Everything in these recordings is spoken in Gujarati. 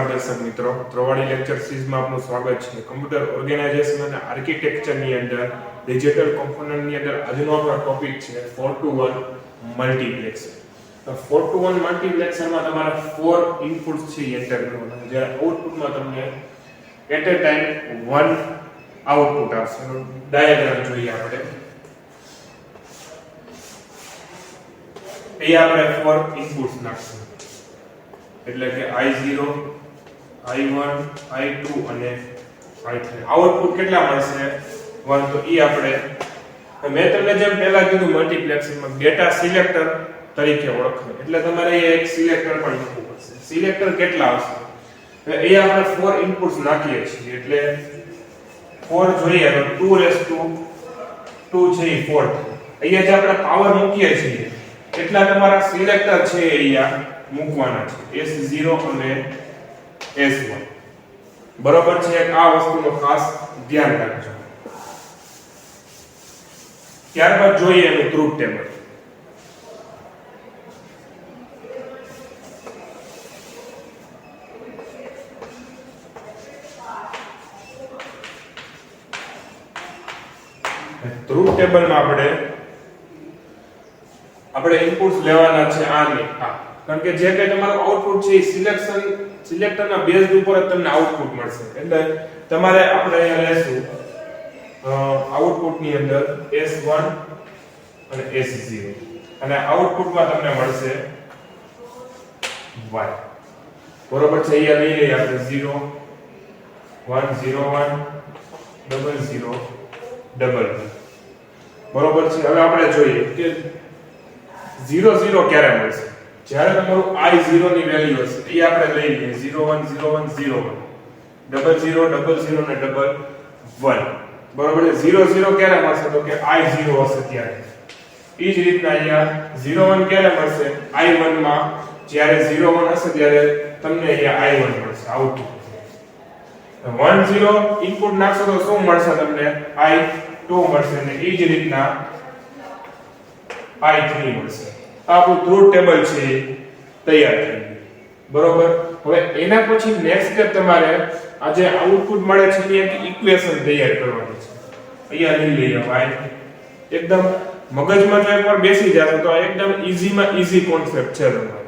દર્શક મિત્રો, ત્રવાડી લેક્ચર સિરીઝમાં આપનું સ્વાગત છે. કમ્પ્યુટર ઓર્ગેનાઇઝેશન અને આર્કિટેક્ચરની અંદર ડિજિટલ કોમ્પોનન્ટની અંદર આજનો આપણો ટોપિક છે 4 to 1 મલ્ટીપ્લેક્સર. તો 4 to 1 મલ્ટીપ્લેક્સરમાં તમારે 4 ઇનપુટ્સ છે એન્ટર કરવાના, જ્યારે આઉટપુટમાં તમને એટ અ ટાઈમ 1 આઉટપુટ આવશે. ડાયાગ્રામ જોઈએ આપણે. એ આપણે 4 ઇનપુટ્સ નાખશું, એટલે કે I0, I1, I2 અને I3. આઉટપુટ કેટલા મળશે? 1. તો ઈ આપણે મેં તમને જેમ પહેલા કીધું મલ્ટીપ્લેક્સરમાં ડેટા સિલેક્ટર તરીકે ઓળખાય, એટલે તમારે એ એક સિલેક્ટર પણ લખવું પડશે. સિલેક્ટર કેટલા આવશે? હવે એ આપણે 4 ઇનપુટ્સ નાખીએ છીએ, એટલે 4 જોઈએ તો 2 છે એ 4. અહીંયા જે આપણે પાવર મૂકીએ છીએ એટલા તમારા સિલેક્ટર છે અહીંયા મૂકવાના છે, S0 અને S1. બરોબર છે? આ વસ્તુનો ખાસ ધ્યાન રાખજો. ત્યારબાદ જોઈએ એનું ટ્રુથ ટેબલ. ટ્રુથ ટેબલમાં આપણે ઇનપુટ્સ લેવાના છે આ ને આ, કારણ કે જે કઈ તમારું આઉટપુટ છે એ સિલેક્ટરના બેઝ ઉપર જ તમને આઉટપુટ મળશે. એટલે તમારે આપણે અહીંયા લેશું આઉટપુટની અંદર S1 અને S0, અને આઉટપુટમાં તમને મળશે Y. બરોબર છે? અહીંયા લઈ લઈએ આપણે 0 1 0 1 0 0 1. બરોબર છે? હવે આપણે જોઈએ કે 0 0 ક્યારે મળશે? જ્યારે તમારું I0 ની વેલ્યુ હશે એ આપણે લઈ લઈએ 0 1 0 1 0 1 0 0 0 ને 1 1. બરોબર છે? 0 0 ક્યારે મળશે? તો કે I0 હશે ત્યારે. એ જ રીતના અહીંયા 0 1 ક્યારે મળશે? I1 માં જ્યારે 0 1 હશે ત્યારે તમને અહીંયા I1 મળશે આઉટપુટ. 1 0 ઇનપુટ નાખશો તો શું મળશે તમને? I2 મળશે, અને એ જ રીતના I3 મળશે. આપણું ટ્રુથ ટેબલ છે તૈયાર થઈ ગયું. બરોબર? હવે એના પછી નેક્સ્ટ સ્ટેપ તમારે આ જે આઉટપુટ મળે છે એની ઇક્વેશન તૈયાર કરવાની છે. અહીંયા લઈ લઈએ y. એકદમ મગજમાં જો એકવાર બેસી જશે તો એકદમ ઈઝીમાં ઈઝી કોન્સેપ્ટ છે તમારે.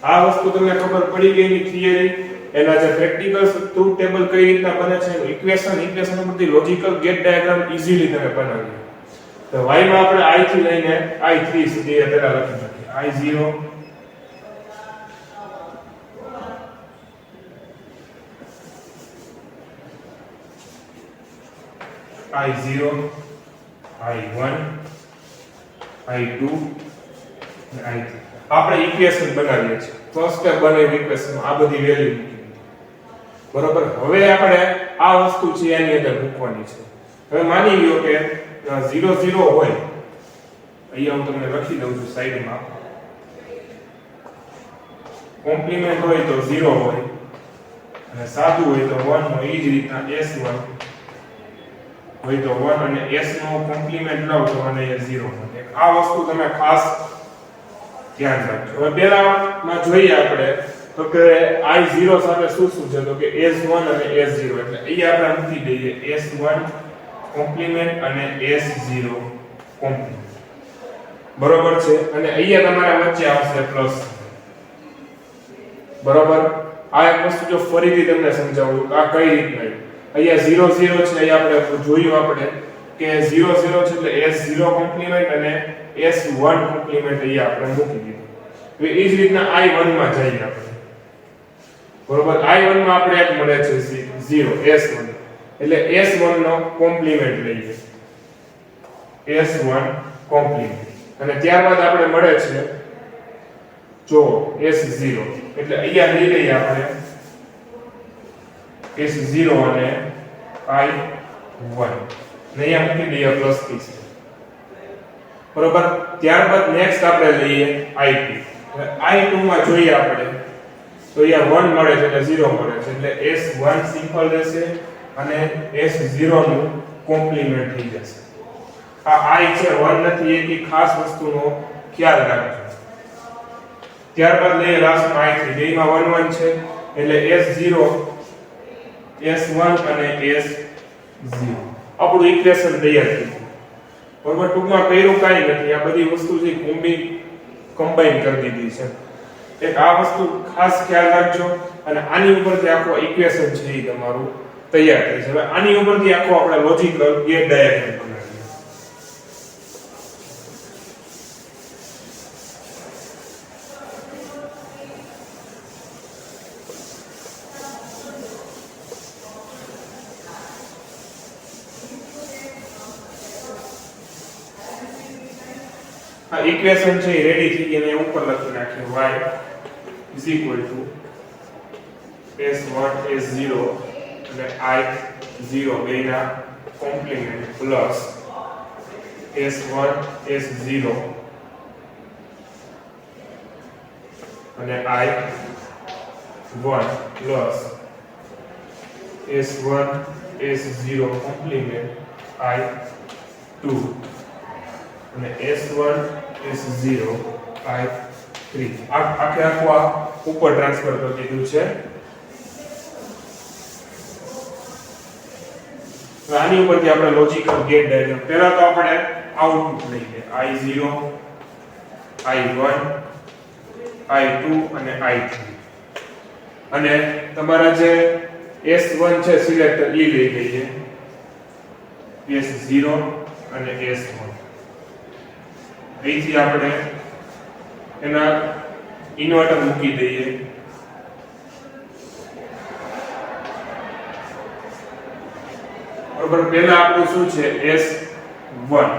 આ વસ્તુ તમને ખબર પડી ગઈ ની થિયરી, એના જે પ્રેક્ટિકલ ટ્રુથ ટેબલ કઈ રીતના બને છે, ઇક્વેશન બધી લોજિકલ ગેટ ડાયાગ્રામ ઈઝીલી તમે બનાવી. તો y માં આપણે I થી લઈને I3 સુધી પહેલા લખી શકીએ. I0 I0 I1 I2 અને I3. આપણે ઇક્વેશન બનાવીએ છીએ. ફર્સ્ટ સ્ટેપ બનાવી ઇક્વેશન આ બધી વેલ્યુ મૂકી. બરોબર? હવે આપણે આ વસ્તુ છે એની અંદર મૂકવાની છે. હવે માની લ્યો કે 0 0 હોય, અહીંયા હું તમને લખી દઉં છું સાઈડમાં. કોમ્પ્લિમેન્ટ હોય તો 0 હોય, અને સાદું હોય તો 1 હોય. એ જ રીતના S1 હોય તો 1, અને S નો કોમ્પ્લિમેન્ટ લાવ તો મને 0 મળે. આ વસ્તુ તમે ખાસ ધ્યાન રાખજો. હવે પહેલામાં જોઈએ આપણે તો કે I0 સાથે શું છે? તો કે S1 અને S0, એટલે અહીંયા આપણે મૂકી દઈએ S1 કોમ્પ્લિમેન્ટ અને S0 કોમ્પ્લિમેન્ટ. બરોબર છે? અને અહીંયા તમારા વચ્ચે આવશે પ્લસ. બરોબર? આ એક વસ્તુ જો ફરીથી તમને સમજાવું આ કઈ રીતના. અહીંયા 0 0 છે, અહીંયા આપણે જોયું આપણે કે 0 0 છે એટલે S0 કોમ્પ્લિમેન્ટ અને S1 કોમ્પ્લિમેન્ટ અહીંયા આપણે મૂકી દીધું. હવે એ જ રીતના I1 માં જઈએ આપણે. બરોબર? I1 માં આપણે એક મળે છે 0 S1, એટલે S1 નો કોમ્પ્લિમેન્ટ લઈએ, S1 કોમ્પ્લિમેન્ટ. અને ત્યારબાદ આપણે મળે છે જો S0, એટલે અહીંયા લઈ લઈએ આપણે S0 અને I1, ને અહીંયા મૂકી દઈએ પ્લસ થી. બરોબર? ત્યારબાદ નેક્સ્ટ આપણે લઈએ I2. I2 માં જોઈએ આપણે તો અહીંયા 1 મળે છે એટલે 0 મળે છે, એટલે S1 સિમ્પલ રહેશે અને S0 નું કોમ્પ્લિમેન્ટ થઈ જશે. આ I છે 1 નથી, એક ખાસ વસ્તુનો ખ્યાલ રાખજો. ત્યારબાદ લઈએ લાસ્ટમાં I3. બેમાં 1 1 છે એટલે S0 S1 અને S0 આપણું ઇક્વેશન તૈયાર થઈ ગયું બરોબર ટૂંકમાં કર્યું કાંઈ નથી આ બધી વસ્તુ જે કમ્બાઈન કરી દીધી છે એક આ વસ્તુ ખાસ ખ્યાલ રાખજો અને આની ઉપરથી આખો ઇક્વેશન છે એ તમારું તૈયાર થઈ છે હવે આની ઉપરથી આખો આપણે લોજિકલ ગેટ ડાયાગ્રામ બનાવીએ આ ઇક્વેશન છે એ રેડી થઈ ગઈ અને ઉપર લખી નાખ્યું y is equal to s1 s0 અને i0 બેના કોમ્પ્લિમેન્ટ પ્લસ s1 s0 અને i1 plus s1 s0 compliment i2 અને s1 s0 i3 આખે આખું આ ઉપર ટ્રાન્સફર કરી દીધું છે આની ઉપરથી આપણે લોજિકલ ગેટ ડાયાગ્રામ પહેલા તો આપણે આઉટપુટ લઈએ i0 i1 i2 અને i3 અને તમારા જે s1 છે સિલેક્ટર એ લઈ લઈએ s0 અને s1 અહીંથી આપણે એના ઇન્વર્ટર મૂકી દઈએ બરોબર પહેલા આપણું શું છે S1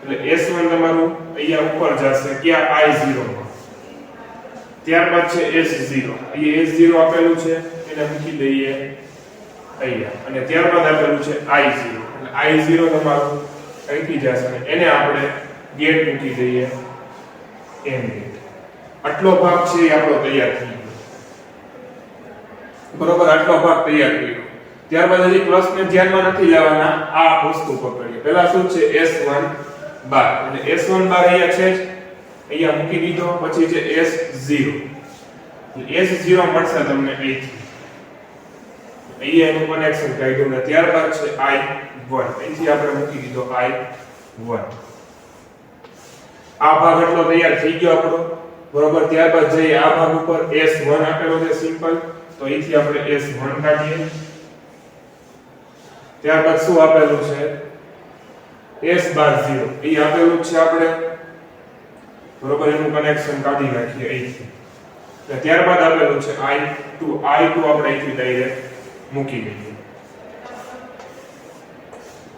એટલે S1 તમારું અહીંયા ઉપર જશે ક્યાં I0 માં ત્યારબાદ છે S0 અહીંયા S0 આપેલું છે એને મૂકી દઈએ અહીંયા અને ત્યારબાદ આપેલું છે I0 એટલે I0 તમારું અહીંથી જશે અને એને આપણે ગેટ મૂકી દઈએ એમ ગેટ આટલો ભાગ છે એ આપણો તૈયાર થઈ ગયો બરોબર આટલો ભાગ તૈયાર થઈ ગયો ત્યારબાદ હજી પ્લસ ને ધ્યાનમાં નથી લેવાના આ વસ્તુ પકડીએ પહેલા શું છે S1 બાર અને S1 બાર અહીંયા છે અહીંયા મૂકી દીધો પછી છે S0 S0 મળશે તમને અહીંથી અહીંયા એનું કનેક્શન કાઢ્યું ને ત્યારબાદ છે I1 અહીંથી આપણે મૂકી દીધો I1 આ ભાગ એટલો તૈયાર થઈ ગયો આપણો બરોબર ત્યારબાદ જઈએ આ ભાગ ઉપર S1 આપેલો છે સિમ્પલ તો અહીંથી આપણે S1 કાઢીએ ત્યારબાદ શું આપેલું છે S0 એ આપેલું છે આપણે બરોબર એનું કનેક્શન કાઢી નાખીએ અહીંથી અને ત્યારબાદ આપેલું છે I2 આપણે અહીંથી ડાયરેક્ટ મૂકી દઈએ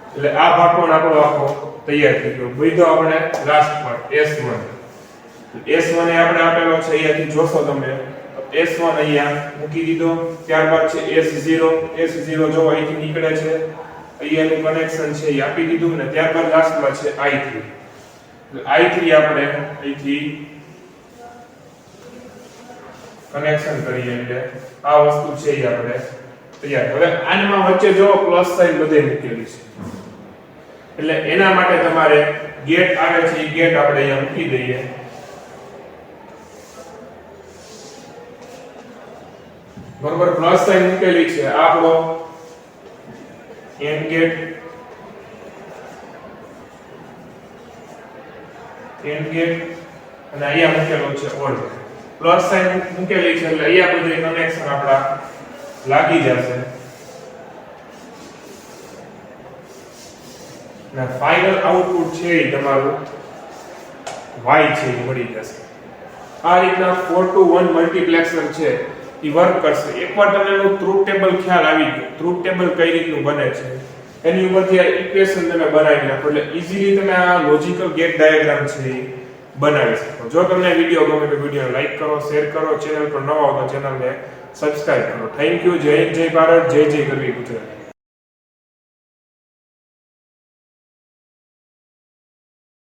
એટલે આ ભાગ પણ આપણો આખો તૈયાર થઈ ગયો બીજો આપણે લાસ્ટ પાર્ટ S1 એ આપણે આપેલો છે અહીંયાથી જોશો તમે S1 અહીંયા મૂકી દીધો ત્યારબાદ છે S0 જો અહીંથી નીકળે છે અહીંયાનું કનેક્શન છે એ આપી દીધું ને ત્યારબાદ લાસ્ટમાં છે I3 આપણે અહીંથી કનેક્શન કરીએ એટલે આ વસ્તુ છે એ આપણે તૈયાર હવે આમાં વચ્ચે જો પ્લસ સાઇન બધે મૂકેલી છે એટલે એના માટે તમારે ગેટ આવે છે એ ગેટ આપણે અહીંયા મૂકી દઈએ બરોબર પ્લસ સાઇન મૂકેલી છે આપણો એન્ડ ગેટ અને અહીંયા મૂકેલો છે ઓર પ્લસ સાઇન મૂકેલી છે એટલે અહીંયા બધું કનેક્શન આપડા લાગી જશે અને ફાઇનલ આઉટપુટ છે એ તમારું y છે એ મળી જશે આ રીતના 4 to 1 મલ્ટીપ્લેક્સર છે એ વર્ક કરશે એકવાર તમને એનું ટ્રુથ ટેબલ ખ્યાલ આવી ગયો ટ્રુથ ટેબલ કઈ રીતનું બને છે એની ઉપરથી આ ઇક્વેશન તમે બનાવી નાખો એટલે ઈઝીલી તમે આ લોજિકલ ગેટ ડાયાગ્રામ છે એ બનાવી શકો જો તમને વિડિયો ગમે તો વિડિયોને લાઈક કરો શેર કરો ચેનલ પર નવા હો તો ચેનલને સબસ્ક્રાઇબ કરો થેન્ક યુ જય ભારત જય ગરવી ગુજરાત